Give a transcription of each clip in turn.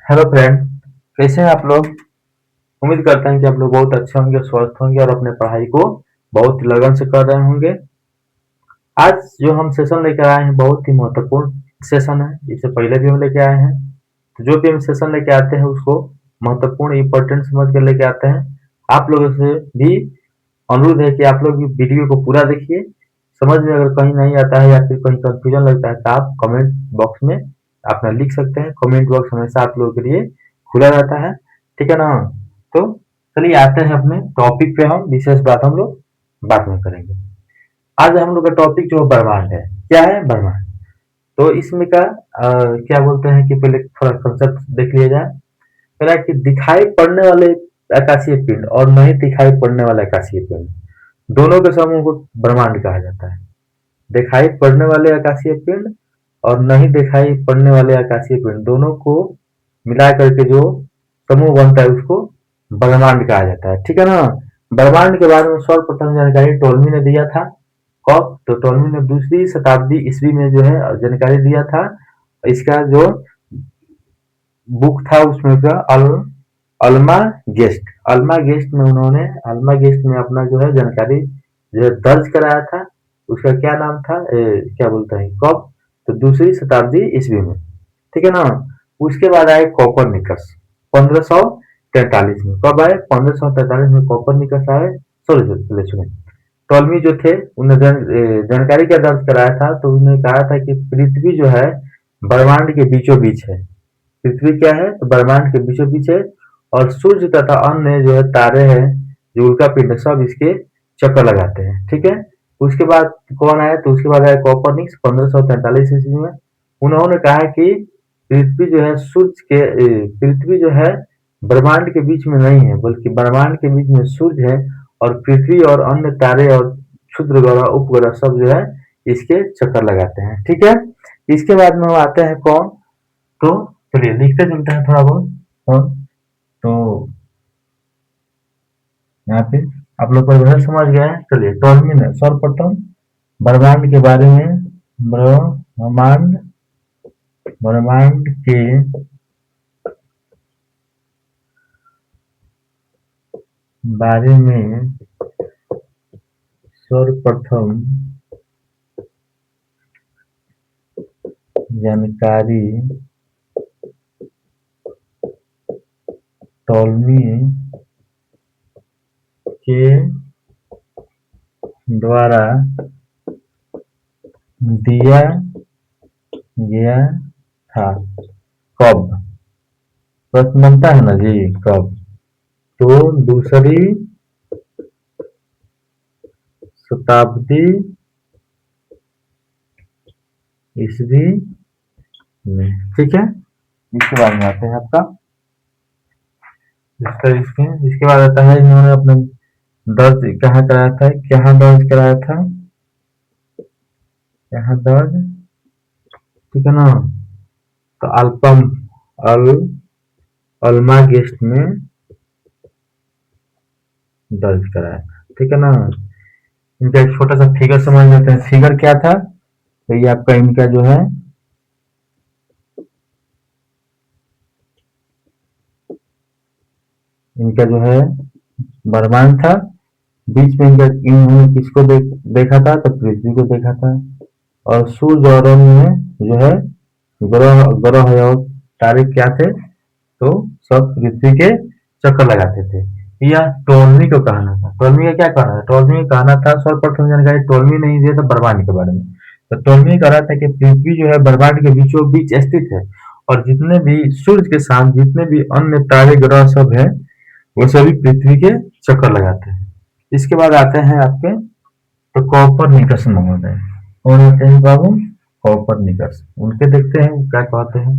Hello friend. कैसे हैं आप लोग? उम्मीद करते हैं कि आप लोग बहुत अच्छे होंगे, स्वस्थ होंगे और अपने पढ़ाई को बहुत लगन से कर रहे होंगे। आज जो हम सेशन लेकर आए हैं बहुत ही महत्वपूर्ण सेशन है। इससे पहले भी हम लेके आए हैं, तो जो भी हम सेशन लेके आते हैं उसको महत्वपूर्ण इंपॉर्टेंट समझ कर लेके आते हैं। आप लोगों से भी अनुरोध है कि आप लोग भी वीडियो को पूरा देखिए। समझ में अगर कहीं नहीं आता है या फिर कहीं कंफ्यूजन लगता है तो आप कमेंट बॉक्स में अपना लिख सकते हैं। कमेंट बॉक्स हमेशा आप लोगों के लिए खुला रहता है, ठीक है ना? तो चलिए आते हैं अपने टॉपिक पे। हम विशेष बात हम लोग बाद में करेंगे। आज हम लोग का टॉपिक जो ब्रह्मांड है। क्या है ब्रह्मांड? तो इसमें का क्या बोलते हैं कि पहले थोड़ा कंसेप्ट देख लिया जाए। पहला कि दिखाई पड़ने वाले आकाशीय पिंड और नहीं दिखाई पड़ने वाले आकाशीय पिंड, दोनों के समूह को ब्रह्मांड कहा जाता है। दिखाई पड़ने वाले आकाशीय पिंड और नहीं दिखाई पड़ने वाले आकाशीय पिंड दोनों को मिला करके जो समूह बनता है उसको ब्रह्मांड कहा जाता है, ठीक है ना? ब्रह्मांड के बारे में सर्वप्रथम जानकारी टोलमी ने दिया था। कब? तो टोलमी ने दूसरी शताब्दी ईस्वी में जो है जानकारी दिया था। इसका जो बुक था उसमें का अल्मा अल्मा गेस्ट में उन्होंने अल्मा गेस्ट में अपना जो है जानकारी जो है दर्ज कराया था। उसका क्या नाम था, क्या बोलते हैं, कब? तो दूसरी शताब्दी ईस्वी में, ठीक है ना? उसके बाद आए कोपरनिकस 1543 में। कब आए? 1543 में कोपरनिकस आए। सॉरी सॉरी सुने, टोलमी जो थे उन्होंने जानकारी क्या दर्ज कराया था, तो उन्होंने कहा था कि पृथ्वी जो है ब्रह्मांड के बीचों बीच है। पृथ्वी क्या है? तो ब्रह्मांड के बीचों बीच है। और सूर्य तथा अन्य जो है तारे हैं, जो उल्का पिंड, सब इसके चक्कर लगाते हैं, ठीक है? उसके बाद कौन आया? तो उसके बाद आया कोपरनिकस 1543 ईस्वी में। उन्होंने कहा कि पृथ्वी जो है सूर्य के पृथ्वी जो है ब्रह्मांड के बीच में नहीं है, बल्कि ब्रह्मांड के बीच में सूर्य है। और पृथ्वी और अन्य तारे और क्षुद्र ग्रह उपग्रह सब जो है इसके चक्कर लगाते हैं, ठीक है? इसके बाद में हम आते हैं कौन? तो चलिए लिखते चलते हैं थोड़ा बहुत। कौन? तो यहाँ पे आप लोग परिभाषा समझ गए हैं। चलिए टोलमी ने सर्वप्रथम ब्रह्मांड के बारे में ब्रह्मांड ब्रह्मांड के बारे में सर्वप्रथम जानकारी टोलमी के द्वारा दिया गया था। कब? प्रश्न बनता है ना जी, कब? तो दूसरी शताब्दी ईस्वी में, ठीक है? इसके बाद में आते हैं आपका इसके बाद आता है इन्होंने अपने दर्ज कहाँ कराया था, कहाँ दर्ज कराया था, कहाँ दर्ज, ठीक है ना? तो अल्पम अल अल्मा गेस्ट में दर्ज कराया था, ठीक है ना? इनका एक छोटा सा फिगर समझ लेते हैं। फिगर क्या था? तो ये आपका इनका जो है इनका जो है ब्रह्मांड था। बीच में इनका इन्होंने किसको देखा था? तो पृथ्वी को देखा था। और सूर्य और में जो है ग्रह ग्रह और तारे क्या थे? तो सब पृथ्वी के चक्कर लगाते थे। यह टोलमी को कहना था। टोलमी का क्या कहना था? टोलमी का कहना था, सर्वप्रथम जानकारी टोलमी ने ही दिया था ब्रह्मांड के बारे में। तो टोलमी कह रहा था कि पृथ्वी जो है ब्रह्मांड के बीचों बीच स्थित है। और जितने भी सूर्य के साथ जितने भी अन्य तारे ग्रह सब है वो सभी पृथ्वी के चक्कर लगाते हैं। इसके बाद आते हैं आपके तो कॉपरनिकस महोदय। कौन होते हैं बाबू? कॉपरनिकस। उनके देखते हैं क्या कहते हैं।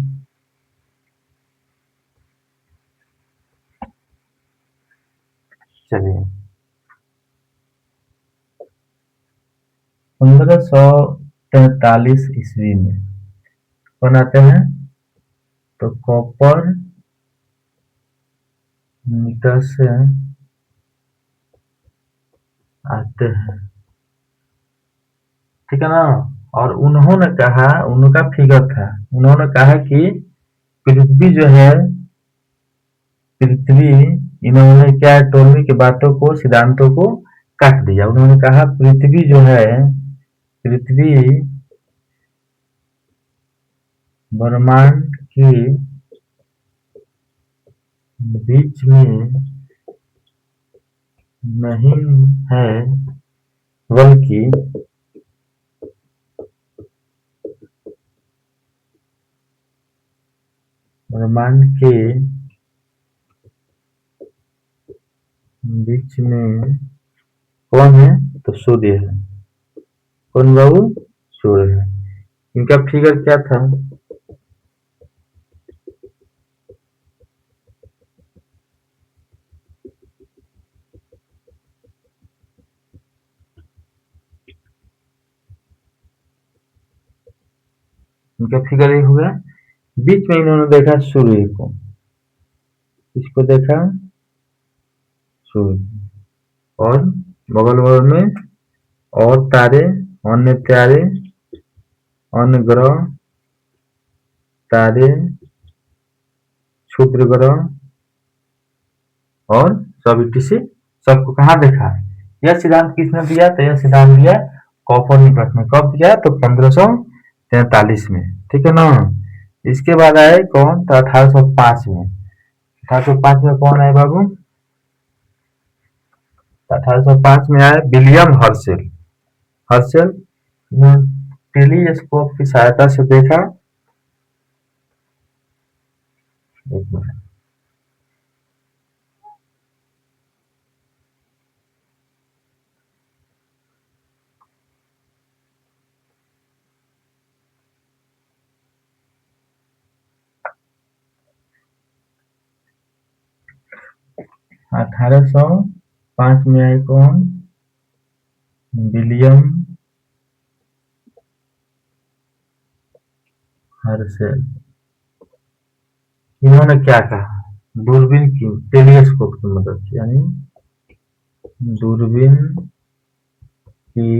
चलिए 1543 ईस्वी में कौन आते हैं? तो कॉपर निकस आते हैं, ठीक है ना? और उन्होंने कहा, उनका फिगर था, उन्होंने कहा कि पृथ्वी जो है पृथ्वी, इन्होंने क्या टोलमी की बातों को, सिद्धांतों को काट दिया। उन्होंने कहा पृथ्वी जो है, पृथ्वी ब्रह्मांड के बीच में नहीं है, बल्कि ब्रह्मांड के बीच में कौन है, तो सूर्य है। कौन बाबू, सूर्य है। इनका फिगर क्या था, इनका फिगर ये हुआ, बीच में इन्होंने देखा सूर्य को, इसको देखा सूर्य, और बगल बगल में और तारे, अन्य तारे, अन्य ग्रह, तारे, क्षुद्र ग्रह और सब टीसी, सबको कहाँ देखा। यह सिद्धांत किसने दिया, तो यह सिद्धांत दिया कोपर्निकस ने। कब दिया, तो 1543 में, ठीक है ना। इसके बाद आए कौन, तो 1805 में। 1805 में कौन आए बाबू, 1805 में आए विलियम हर्शेल। हर्शेल टेलीस्कोप की सहायता से देखा, 1805 में आए कौन, विलियम हर्शेल। इन्होंने क्या कहा, दूरबीन की, टेलीस्कोप की मदद से, यानी दूरबीन की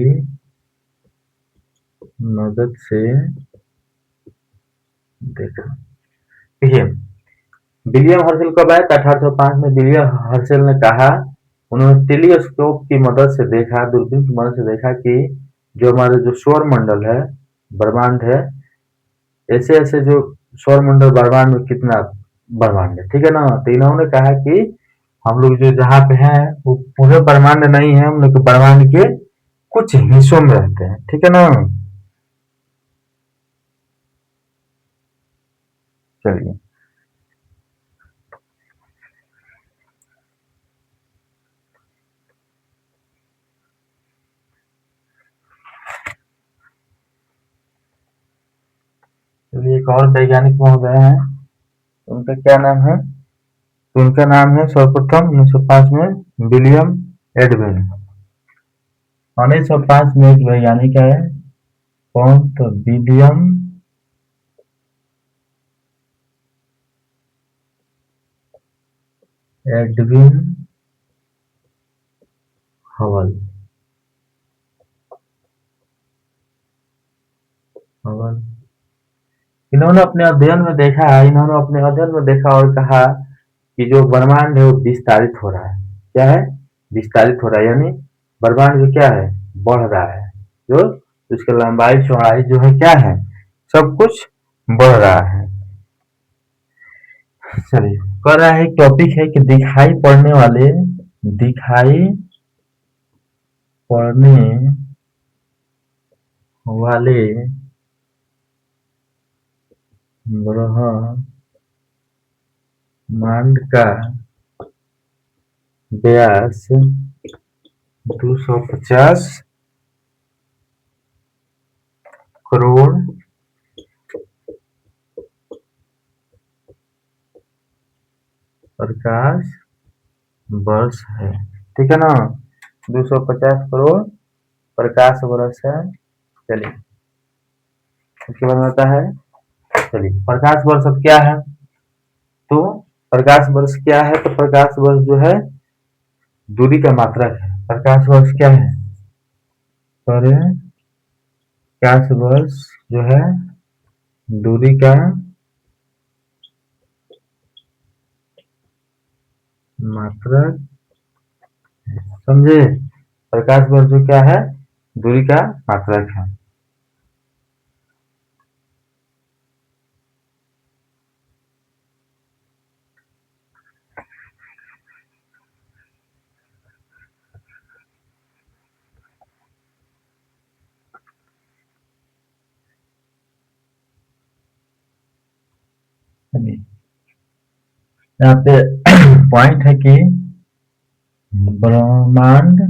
मदद से देखा। देखिए विलियम हर्शेल कब आए, 1805 में विलियम हर्शेल ने कहा, उन्होंने टेलीस्कोप की मदद से देखा, दूरबीन की मदद से देखा कि जो हमारे जो सौर मंडल है, ब्रह्मांड है, ऐसे ऐसे जो सौर मंडल ब्रह्मांड में कितना ब्रह्मांड है, ठीक है ना। तो इन्होंने कहा कि हम लोग जो जहाँ पे हैं वो पूरे ब्रह्मांड नहीं है, हम लोग ब्रह्मांड के कुछ हिस्सों में रहते हैं, ठीक है ना। चलिए, चलिए एक और वैज्ञानिक महोदय हैं, उनका क्या नाम है, तो उनका नाम है सर्वप्रथम 1905 में विलियम एडविन। 1905 में एक वैज्ञानिक है, कौन, तो विलियम एडविन हबल। हबल, इन्होंने अपने अध्ययन में देखा, इन्होंने अपने अध्ययन में देखा और कहा कि जो ब्रह्मांड है वो विस्तारित हो रहा है। क्या है, विस्तारित हो रहा है, यानी ब्रह्मांड जो क्या है, बढ़ रहा है, जो उसकी लंबाई चौड़ाई जो है क्या है, सब कुछ बढ़ रहा है। चलिए, कह रहा है टॉपिक है कि दिखाई पड़ने वाले ब्रह्मांड का व्यास 250 करोड़ प्रकाश वर्ष है, ठीक है ना। 250 करोड़ प्रकाश वर्ष है। चलिए, इसके बाद आता है, चलिए प्रकाश वर्ष अब क्या है, तो प्रकाश वर्ष क्या है, तो प्रकाश वर्ष जो है दूरी का मात्रक है। प्रकाश वर्ष क्या है, प्रकाश वर्ष जो है दूरी का मात्रक, समझे? प्रकाश वर्ष जो क्या है, दूरी का मात्रक है। यहाँ पे पॉइंट है कि ब्रह्मांड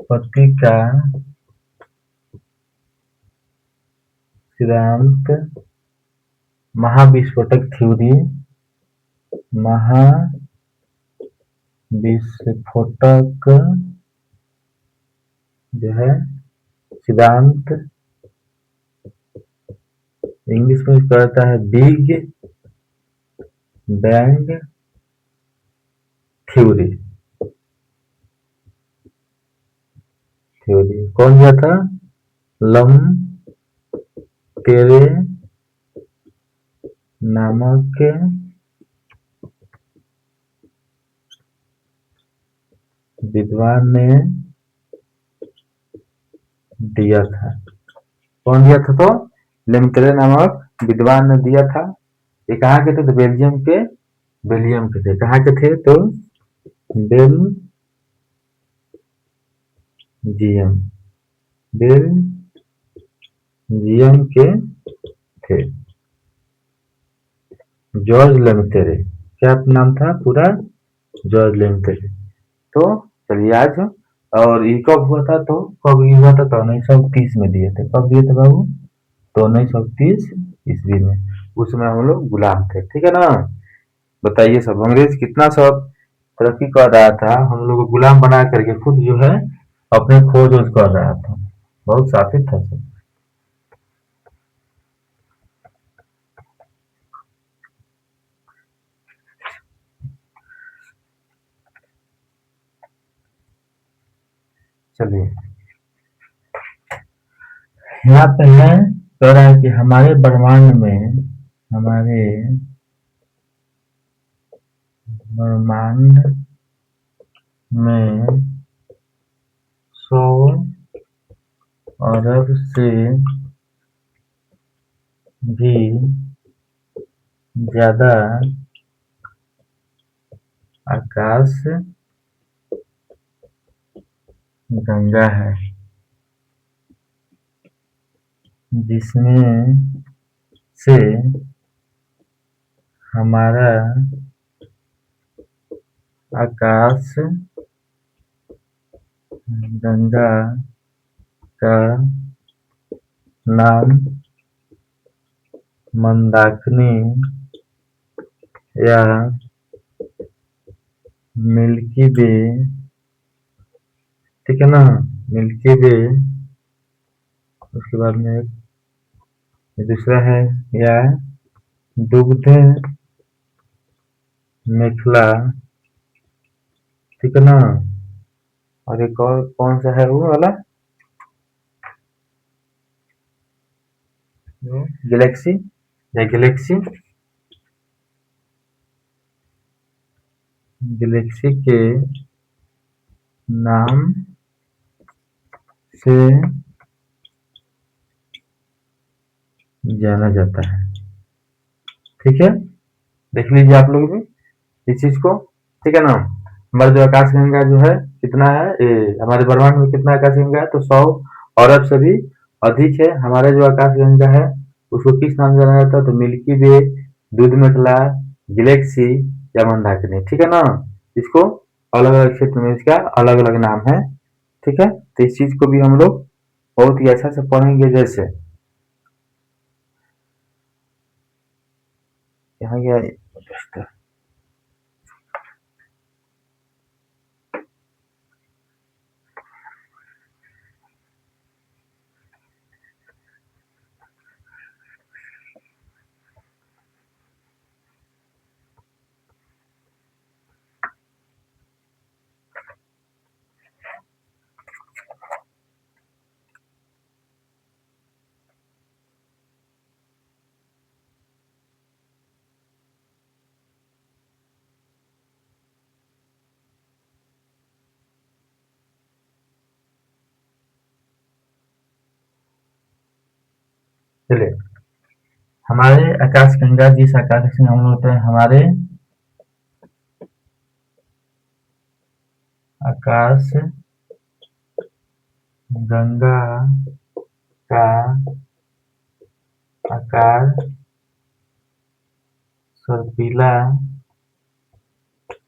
उत्पत्ति का सिद्धांत महाविस्फोटक थ्योरी, महाविस्फोटक जो है सिद्धांत, इंग्लिश में कहता है बिग बैंग थ्योरी। कौन दिया था? लम तेरे नामक विद्वान ने दिया था। कौन दिया था? तो लेमतेरे नामक विद्वान ने दिया था। ये कहाँ के थे? तो बेल्जियम के थे। कहाँ के थे? तो बेल्जियम, बेल्जियम के थे। जॉर्ज लेमतेरे, क्या नाम था पूरा? जॉर्ज लेमतेरे। तो चलिए आज, और ये कब हुआ था? तो कब ये हुआ था? तो 1930 में दिए थे। कब दिए थे बाबू? तो 1930 ईस्वी में। उसमें हम लोग गुलाम थे, ठीक है ना? बताइए सब, अंग्रेज कितना सब तरक्की कर रहा था, हम लोग को गुलाम बना करके खुद जो है अपने खोज वोज कर रहा था। बहुत साथी था सब। चलिए, यहाँ पे है, कह रहा है कि हमारे ब्रह्मांड में 100 अरब से भी ज्यादा आकाश गंगा है, जिसमें से हमारा आकाश गंगा का नाम मंदाकिनी या मिल्की वे, ठीक है ना? मिल्की वे। उसके बाद में दूसरा है या दुग्ध मेखला, ठीक है ना? और एक और कौन सा है वो वाला? गैलेक्सी या गैलेक्सी के नाम से जाना जाता है, ठीक है? देख लीजिए आप लोग भी इस चीज को, ठीक है ना? हमारा जो आकाश गंगा जो है कितना है, हमारे ब्रह्मांड में कितना आकाश गंगा है? तो 100 अरब से भी अधिक है। हमारा जो आकाश गंगा है उसको किस नाम से जाना जाता है? तो मिल्की वे, दूध मेखला, गैलेक्सी या मंदाकिनी, ठीक है ना? इसको अलग अलग क्षेत्र में इसका अलग अलग नाम है, ठीक है? तो इस चीज को भी हम लोग बहुत ही अच्छा से पढ़ेंगे। जैसे यहाँ गया, चलिए, हमारे आकाश गंगा जिस आकाश में हम लोग होते हैं, हमारे आकाश गंगा का आकार सर्पिला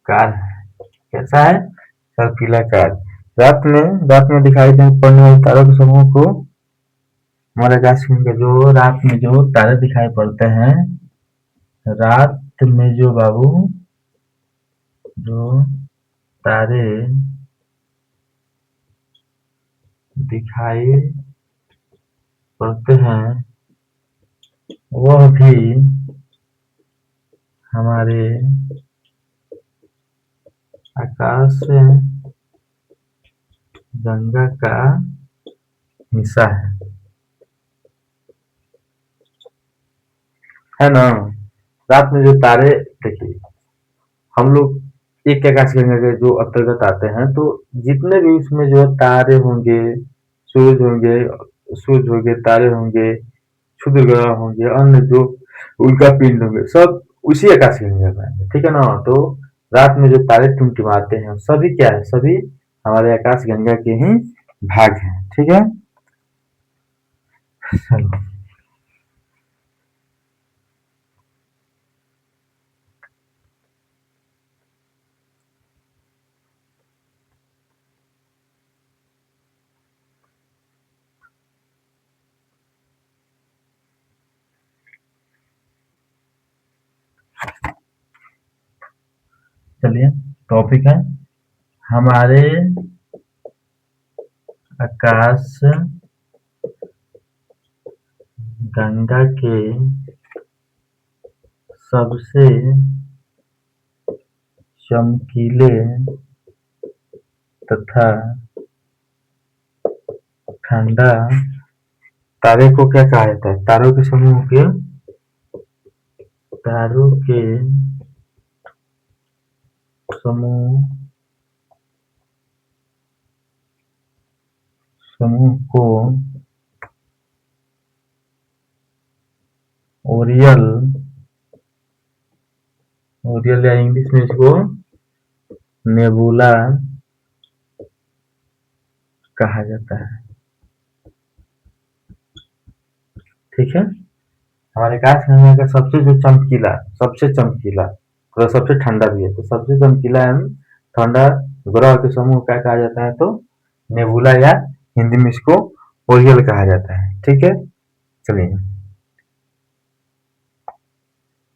कार है। कैसा है? सर्पिला कार। रात में दिखाई पड़ने वाले तारों के समूह को हमारे आकाश गंगा, जो रात में जो तारे दिखाई पड़ते हैं, रात में जो बाबू जो तारे दिखाई पड़ते हैं, वह भी हमारे आकाश गंगा का हिस्सा है ना। रात में जो तारे, देखिए, हम लोग एक आकाश गंगा के जो अंतर्गत आते हैं, तो जितने भी उसमें जो तारे होंगे, सूरज होंगे, तारे होंगे, क्षुद्र ग्रह होंगे, अन्य जो उल्का पिंड होंगे, सब उसी आकाश गंगा में आएंगे। ठीक है ना। तो रात में जो तारे टिमटिमाते हैं, सभी क्या है? सभी हमारे आकाश गंगा के ही भाग हैं। ठीक है। चलो, चलिए, टॉपिक है हमारे आकाश गंगा के सबसे चमकीले तथा ठंडा तारे को क्या कहा जाता है? तारों के समूह को ओरियल या इंग्लिश में इसको नेबुला कहा जाता है। ठीक है। हमारे आकाश गंगा का सबसे चमकीला, तो सबसे ठंडा भी है, तो सबसे चमकीला एवं ठंडा ग्रह के समूह क्या कहा जाता है? तो नेबुला, या हिंदी में इसको ओरियल कहा जाता है। ठीक है। चलिए,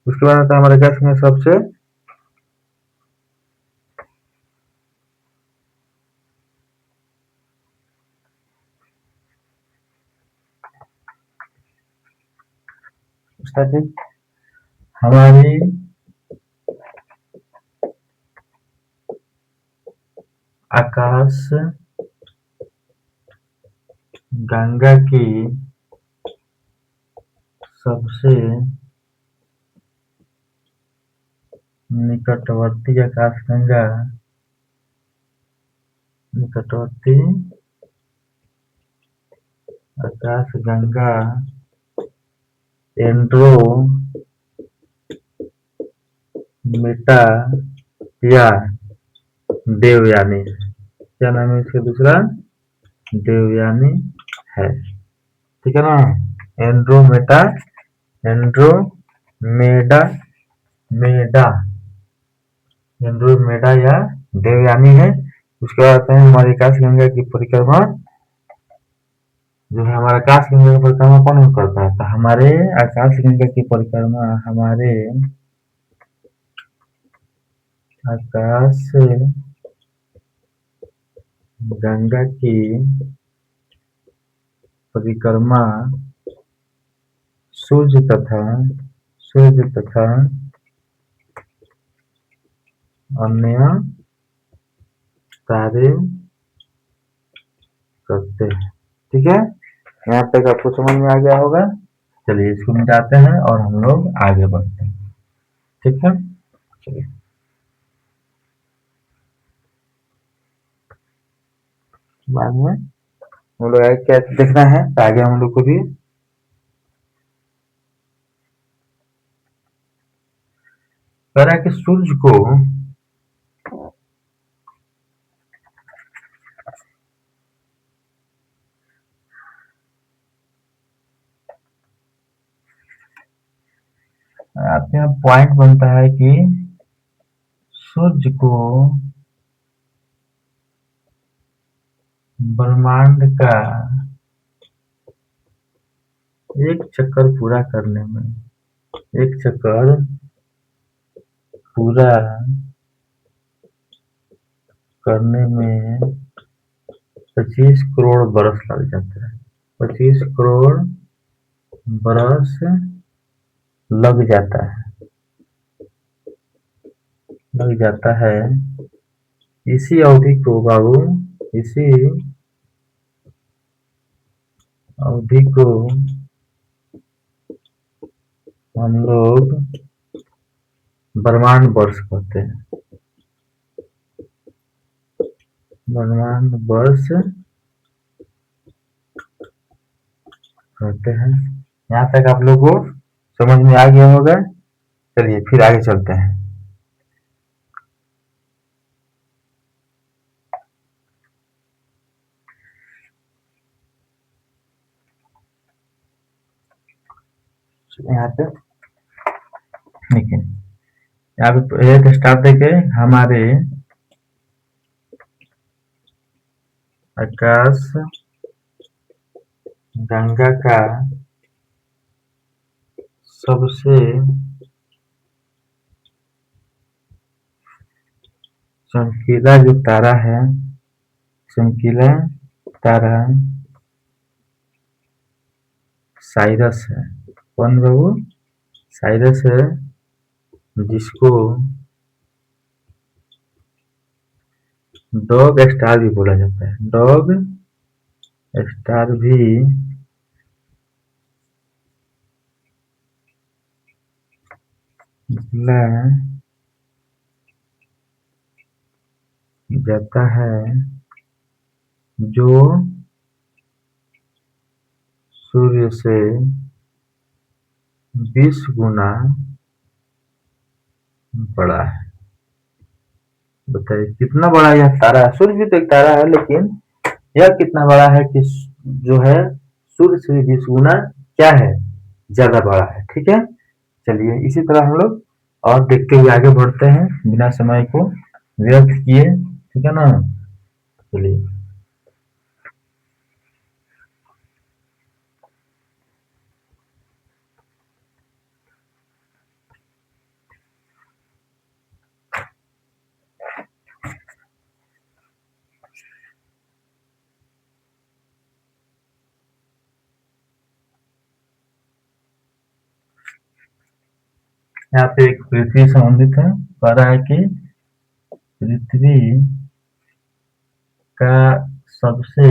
उसके बाद आता है हमारे आकाश में सबसे हमारी आकाश गंगा की सबसे निकटवर्ती आकाश गंगा एंड्रोमेडा या देवयानी, क्या नाम है इसका दूसरा? देवयानी है। ठीक है ना। एंड्रोमेडा एंड्रोमेडा मेडा एंड्रोमेडा या देवयानी है। उसके बाद आते हैं हमारी आकाश गंगा की परिक्रमा। जो है हमारा आकाश गंगा की परिक्रमा कौन करता है? तो हमारे आकाश गंगा की परिक्रमा हमारे आकाश गंगा की परिक्रमा सूर्य तथा अन्य तारे करते हैं। ठीक है। यहाँ तक आपको समझ में आ गया होगा। चलिए, इसको मिटाते हैं और हम लोग आगे बढ़ते हैं। ठीक है। चलिए, बाद में हम लोग आगे क्या देखना है, तो आगे हम लोग को भी कह रहा है कि सूर्य को आपके यहाँ पॉइंट बनता है कि सूर्य को ब्रह्मांड का एक चक्कर पूरा करने में, एक चक्कर पूरा करने में 25 करोड़ बरस लग जाता है। 25 करोड़ बरस लग जाता है, लग जाता है। इसी अवधि को बाबू, इसी अवधि को हम लोग ब्रह्मांड वर्ष कहते हैं। ब्रह्मांड वर्ष कहते हैं। यहाँ तक आप लोग को समझ में आ गया होगा। चलिए फिर आगे चलते हैं। यहाँ पे देखिए, यहाँ पे एक स्टार्ट देखे, हमारे आकाश गंगा का सबसे चमकीला जो तारा है, चमकीला तारा साइरस है। कौन बाबू? साइरस है, जिसको डॉग स्टार भी बोला जाता है। डॉग स्टार भी बोला जाता है, जो सूर्य से 20 गुना बड़ा है। बताइए कितना बड़ा यह तारा है। सूर्य भी तो एक तारा है, लेकिन यह कितना बड़ा है कि जो है सूर्य से 20 गुना क्या है, ज्यादा बड़ा है। ठीक है, चलिए इसी तरह हम लोग और देखते हुए आगे बढ़ते हैं, बिना समय को व्यर्थ किए। ठीक है ना, चलिए। यहाँ पे एक पृथ्वी संबंधित है, कह रहा है कि पृथ्वी का सबसे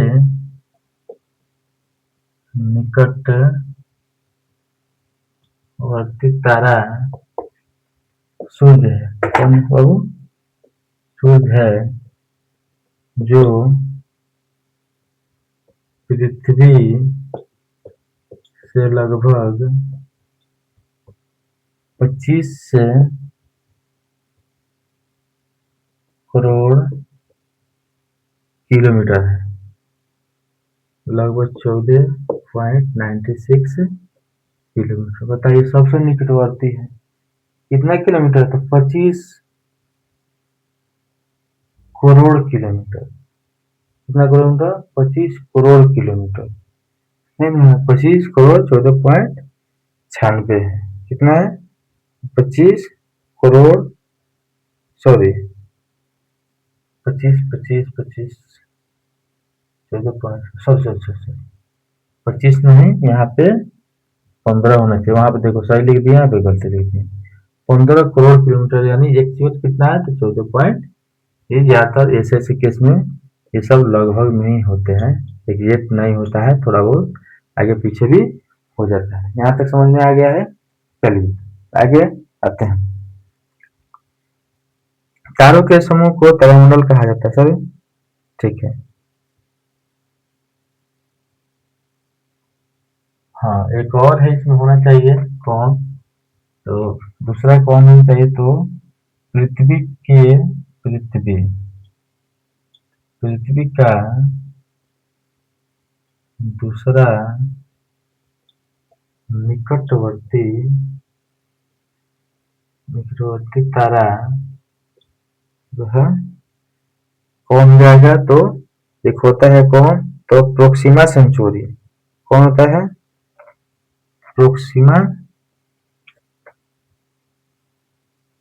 निकटवर्ती तारा सूर्य है। कौन बाबू? सूर्य है, जो पृथ्वी से लगभग 25 करोड़ किलोमीटर है। लगभग 14.96 किलोमीटर। बताइए सबसे निकटवर्ती है कितना किलोमीटर? तो 25 करोड़ किलोमीटर। कितना किलोमीटर? 25 करोड़ किलोमीटर। नहीं, 25 करोड़ 14.96 है। कितना है? 25 crore, sorry 25 25 25 14 sorry sorry sorry 25 नहीं, यहाँ पे 15 होना चाहिए। वहां पे देखो सही लिख दिया, यहाँ पे गलती लिख दी। 15 करोड़ किलोमीटर, यानी एक चीज कितना है? तो 14 ये ज्यादातर ऐसे ऐसे केस में ये सब लगभग में ही होते हैं, एग्जैक्ट नहीं होता है, थोड़ा बहुत आगे पीछे भी हो जाता है। यहाँ तक समझ में आ गया है। चलिए आगे आते हैं। तारों के समूह को तारामंडल कहा जाता है सर। ठीक है, हाँ एक और है इसमें होना चाहिए। कौन? तो दूसरा कौन होना चाहिए? तो पृथ्वी के पृथ्वी पृथ्वी का दूसरा निकटवर्ती निकटवर्ती तारा जो है कौन जाएगा? तो एक होता है कौन? तो प्रोक्सिमा सेंचुरी। कौन होता है? प्रोक्सिमा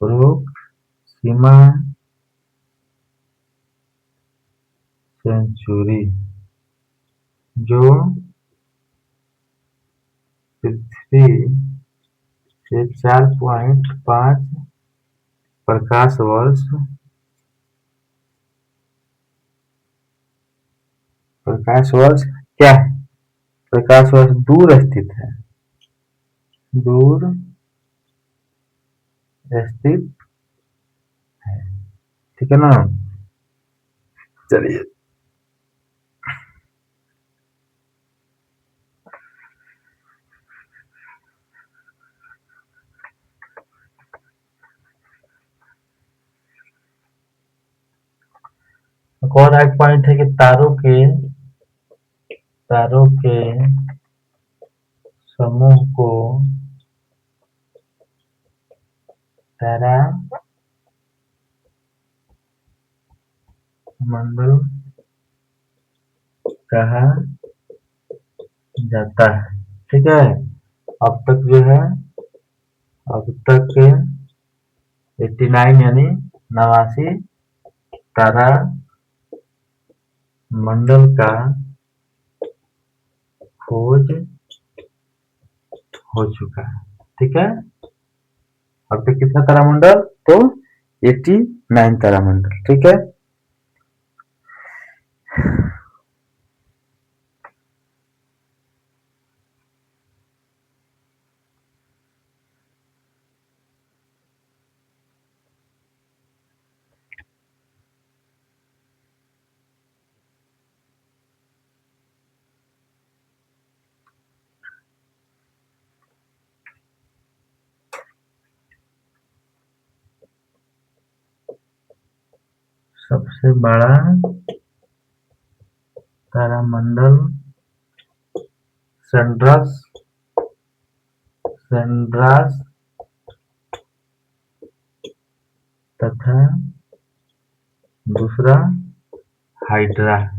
प्रोक्सिमा सेंचुरी जो पृथ्वी से 4.5 प्रकाश वर्ष क्या है? प्रकाश वर्ष दूर स्थित है। दूर स्थित है। ठीक है ना? चलिए, एक और एक पॉइंट है कि तारों के समूह को तारा मंडल कहा जाता है। ठीक है? अब तक जो है, अब तक 89 यानी 89 तारा मंडल का खोज हो चुका है। ठीक है? अब तक कितना तारामंडल? तो 89 तारामंडल। ठीक है? सबसे बड़ा तारामंडल सैंड्रास तथा दूसरा हाइड्रा है।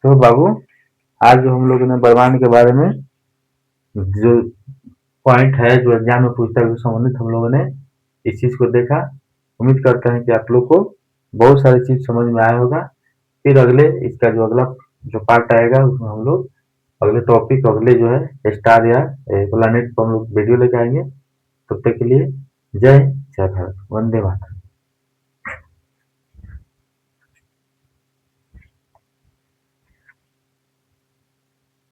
तो बाबू, आज जो हम लोगों ने ब्रह्मांड के बारे में जो पॉइंट है, जो एग्जाम में पूछता है, संबंधित हम लोगों ने इस चीज को देखा। उम्मीद करते हैं कि आप लोग को बहुत सारी चीज समझ में आया होगा। फिर अगले इसका जो अगला जो पार्ट आएगा उसमें हम लोग अगले टॉपिक, अगले जो है स्टार या प्लैनेट को हम लोग वीडियो लेके आएंगे। तब तक के लिए जय भारत, वंदे मातरम।